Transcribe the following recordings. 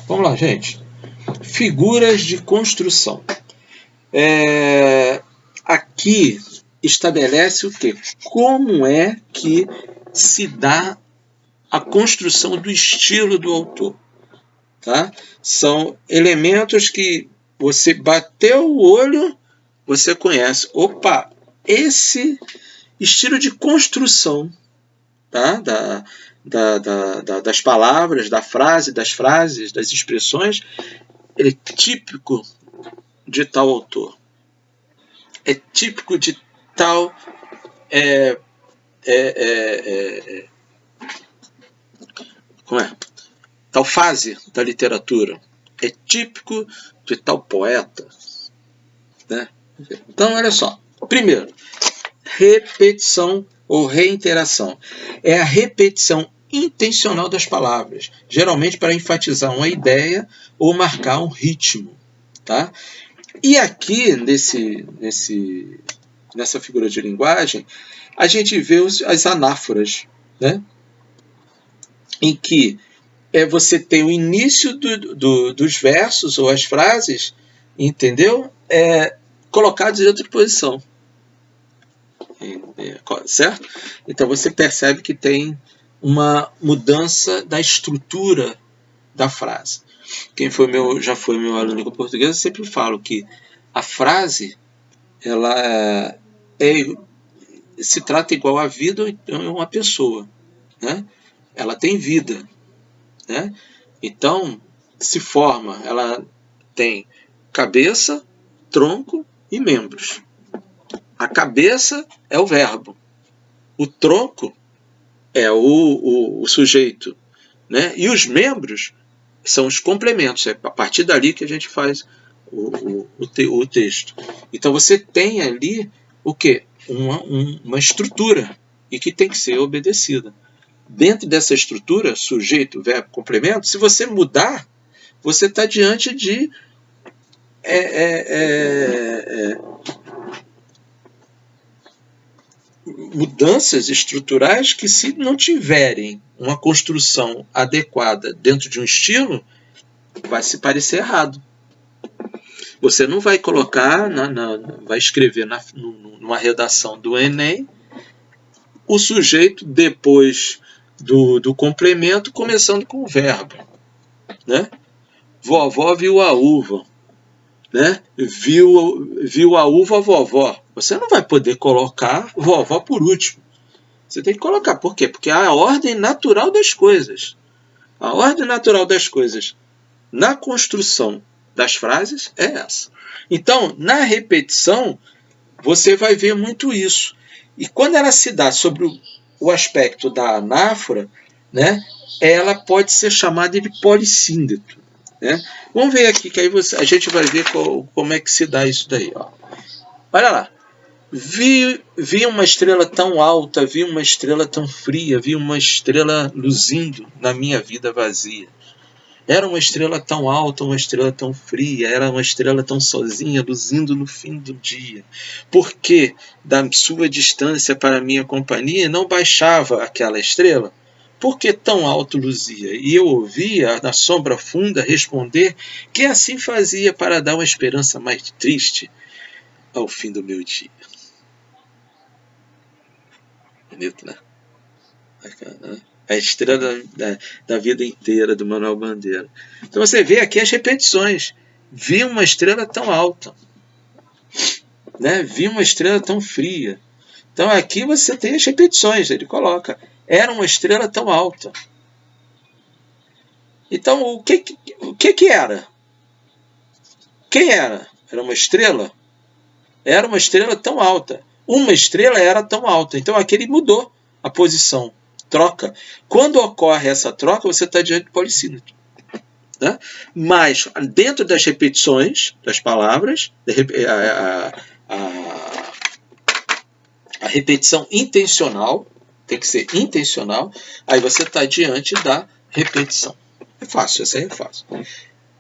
Vamos lá, gente. Figuras de construção. Aqui estabelece o quê? Como é que se dá a construção do estilo do autor. Tá? São elementos que você bateu o olho, você conhece. Opa, esse estilo de construção, tá? Das palavras, da frase, das frases, das expressões, ele é típico de tal autor. É típico de tal tal fase da literatura. É típico de tal poeta. Né? Então, olha só. Primeiro, repetição ou reiteração. É a repetição intencional das palavras, geralmente para enfatizar uma ideia ou marcar um ritmo. Tá? E aqui, nessa figura de linguagem, a gente vê as anáforas, né? Em que você tem o início dos versos ou as frases, entendeu? Colocados em outra posição. Certo? Então você percebe que tem uma mudança da estrutura da frase. Quem já foi meu aluno com português, eu sempre falo que a frase ela se trata igual a vida ou uma pessoa. Né? Ela tem vida. Né? Então, se forma, ela tem cabeça, tronco e membros. A cabeça é o verbo, o tronco é o sujeito, né? E os membros são os complementos, é a partir dali que a gente faz o texto. Então você tem ali o quê? Uma estrutura e que tem que ser obedecida. Dentro dessa estrutura, sujeito, verbo, complemento, se você mudar, você está diante de mudanças estruturais que, se não tiverem uma construção adequada dentro de um estilo, vai se parecer errado. Você não vai colocar, vai escrever numa redação do Enem, o sujeito depois do complemento, começando com o verbo. Né? Vovó viu a uva. Né? Viu a uva a vovó. Você não vai poder colocar vovó por último. Você tem que colocar. Por quê? Porque é a ordem natural das coisas. A ordem natural das coisas na construção das frases é essa. Então, na repetição, você vai ver muito isso. E quando ela se dá sobre o aspecto da anáfora, né, ela pode ser chamada de polissíndeto. Né? Vamos ver aqui, que aí a gente vai ver como é que se dá isso daí. Ó. Olha lá. Vi uma estrela tão alta, vi uma estrela tão fria, vi uma estrela luzindo na minha vida vazia. Era uma estrela tão alta, uma estrela tão fria, era uma estrela tão sozinha, luzindo no fim do dia. Porque da sua distância para a minha companhia não baixava aquela estrela? Por que tão alto luzia? E eu ouvia, na sombra funda, responder que assim fazia para dar uma esperança mais triste ao fim do meu dia. Bonito, né? A estrela da vida inteira do Manuel Bandeira. Então você vê aqui as repetições. Vi uma estrela tão alta. Né? Vi uma estrela tão fria. Então aqui você tem as repetições. Ele coloca. Era uma estrela tão alta. Então o que era? Quem era? Era uma estrela? Era uma estrela tão alta. Uma estrela era tão alta. Então aqui ele mudou a posição. Troca. Quando ocorre essa troca, você está diante do polissíndeto. Né? Mas, dentro das repetições das palavras, a repetição intencional, tem que ser intencional, aí você está diante da repetição. É fácil, essa aí é fácil.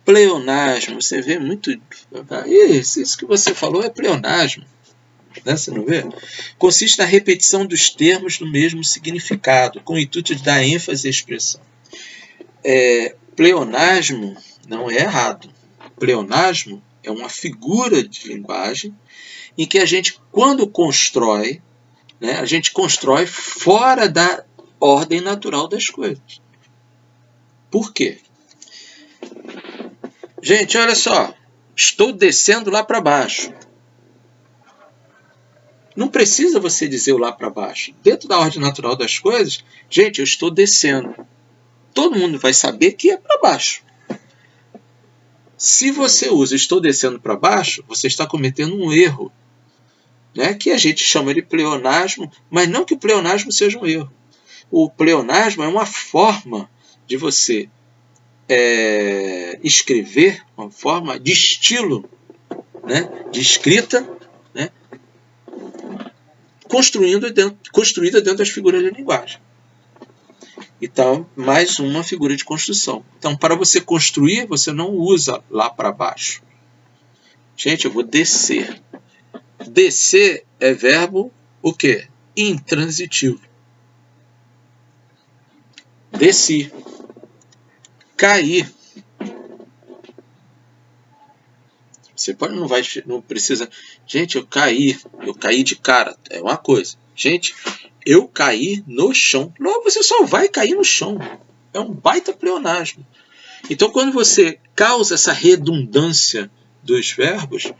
Pleonasmo, você vê muito... Isso que você falou é pleonasmo. Né? Você não vê? Consiste na repetição dos termos no mesmo significado, com o intuito de dar ênfase à expressão. Pleonasmo não é errado. Pleonasmo é uma figura de linguagem em que a gente, quando constrói, né, a gente constrói fora da ordem natural das coisas. Por quê? Gente, olha só. Estou descendo lá para baixo. Não precisa você dizer o lá para baixo. Dentro da ordem natural das coisas, gente, eu estou descendo. Todo mundo vai saber que é para baixo. Se você usa estou descendo para baixo, você está cometendo um erro, né? Que a gente chama de pleonasmo, mas não que o pleonasmo seja um erro. O pleonasmo é uma forma de você escrever, uma forma de estilo, né? De escrita, né? Construída dentro das figuras de linguagem. Então, mais uma figura de construção. Então, para você construir, você não usa lá para baixo. Gente, eu vou descer. Descer é verbo o quê? Intransitivo. Desci. Cair. Você pode, não precisa. Gente, eu caí de cara. É uma coisa. Gente, eu caí no chão. Logo, você só vai cair no chão. É um baita pleonasmo. Então, quando você causa essa redundância dos verbos,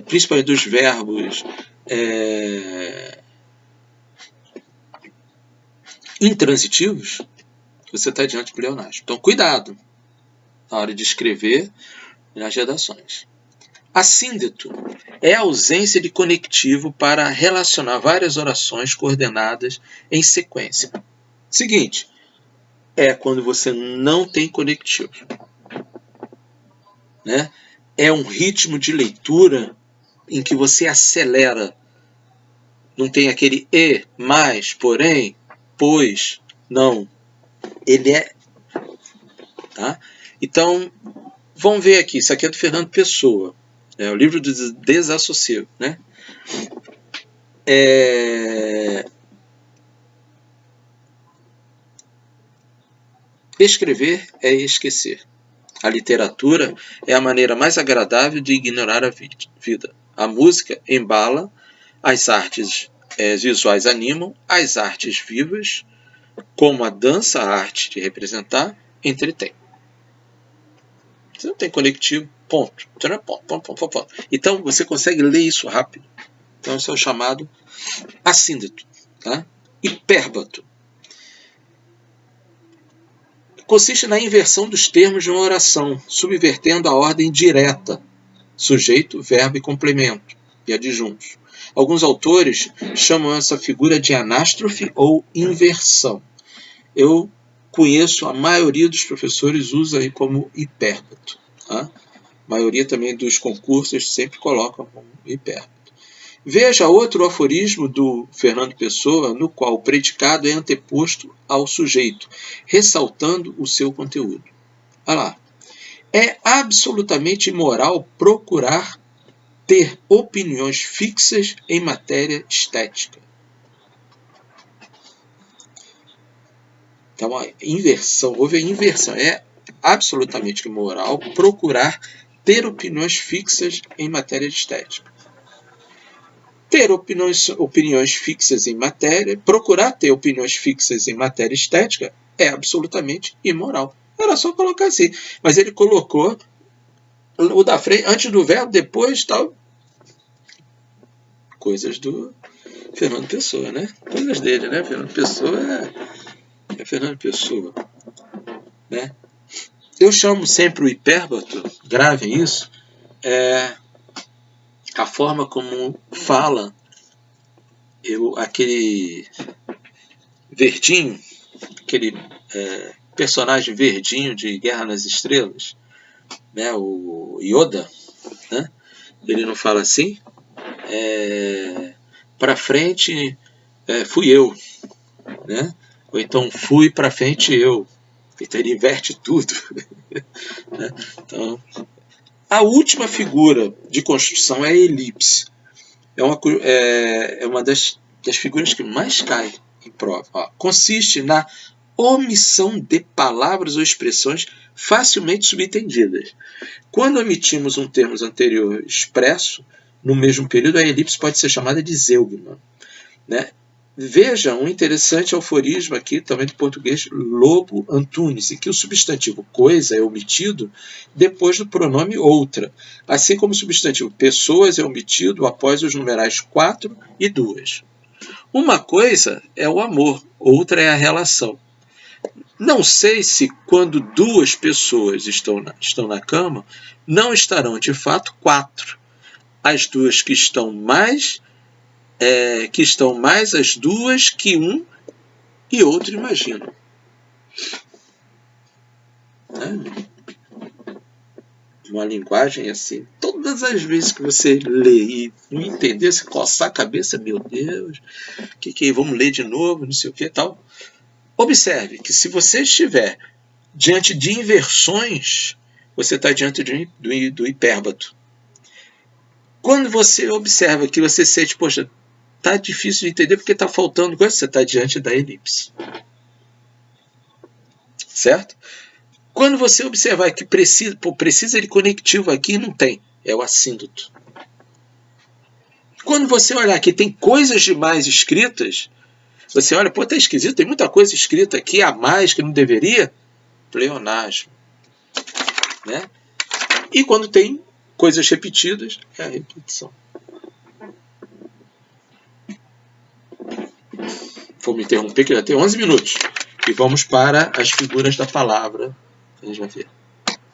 principalmente dos verbos intransitivos, você está diante de pleonasmo. Então, cuidado na hora de escrever nas redações. Assíndeto é a ausência de conectivo para relacionar várias orações coordenadas em sequência. Seguinte, é quando você não tem conectivo, né? É um ritmo de leitura em que você acelera. Não tem aquele e, mais, porém, pois, não. Ele é... Tá? Então, vamos ver aqui. Isso aqui é do Fernando Pessoa. É o livro do Desassossego, né? Escrever é esquecer. A literatura é a maneira mais agradável de ignorar a vida. A música embala, as artes visuais animam, as artes vivas, como a dança, a arte de representar, entretém. Você não tem conectivo, ponto. Ponto. Então, você consegue ler isso rápido. Então, isso é o chamado assíndeto. Tá? Hipérbato. Consiste na inversão dos termos de uma oração, subvertendo a ordem direta, sujeito, verbo e complemento, e adjuntos. Alguns autores chamam essa figura de anástrofe ou inversão. Eu conheço, a maioria dos professores usa aí como hipérbato. Tá? A maioria também dos concursos sempre colocam como hipérbato. Veja outro aforismo do Fernando Pessoa, no qual o predicado é anteposto ao sujeito, ressaltando o seu conteúdo. Olha lá. É absolutamente imoral procurar ter opiniões fixas em matéria estética. Então, a inversão, houve a inversão. É absolutamente imoral procurar ter opiniões fixas em matéria de estética. Ter opiniões fixas em matéria, procurar ter opiniões fixas em matéria estética é absolutamente imoral. Era só colocar assim. Mas ele colocou o da frente, antes do verbo, depois tal. Coisas do Fernando Pessoa, né? Coisas dele, né? Fernando Pessoa é Fernando Pessoa. Né? Eu chamo sempre o hipérbato, gravem isso, a forma como fala aquele verdinho, aquele personagem verdinho de Guerra nas Estrelas, né, o Yoda, né, ele não fala assim, para frente fui eu, né, ou então fui para frente eu, então ele inverte tudo. Né? Então, a última figura de construção é a elipse. É uma das figuras que mais cai em prova. Ó, consiste na omissão de palavras ou expressões facilmente subentendidas. Quando omitimos um termo anterior expresso, no mesmo período, a elipse pode ser chamada de zeugma, né? Veja um interessante aforismo aqui, também do português Lobo Antunes, em que o substantivo coisa é omitido depois do pronome outra, assim como o substantivo pessoas é omitido após os numerais 4 e 2. Uma coisa é o amor, outra é a relação. Não sei se quando duas pessoas estão na cama, não estarão de fato 4. As duas que estão mais as duas que um e outro imaginam. Uma linguagem assim, todas as vezes que você lê e não entender, se coçar a cabeça, meu Deus, vamos ler de novo, não sei o que tal. Observe que se você estiver diante de inversões, você está diante do hipérbato. Quando você observa que você sente, poxa, tá difícil de entender porque está faltando coisa, você está diante da elipse. Certo? Quando você observar que precisa de conectivo aqui, não tem. É o assíndoto. Quando você olhar que tem coisas demais escritas, você olha, tá esquisito, tem muita coisa escrita aqui a mais que não deveria. Pleonasmo. Né? E quando tem coisas repetidas, é a repetição. Vou me interromper, que já tem 11 minutos. E vamos para as figuras da palavra. A gente vai ver.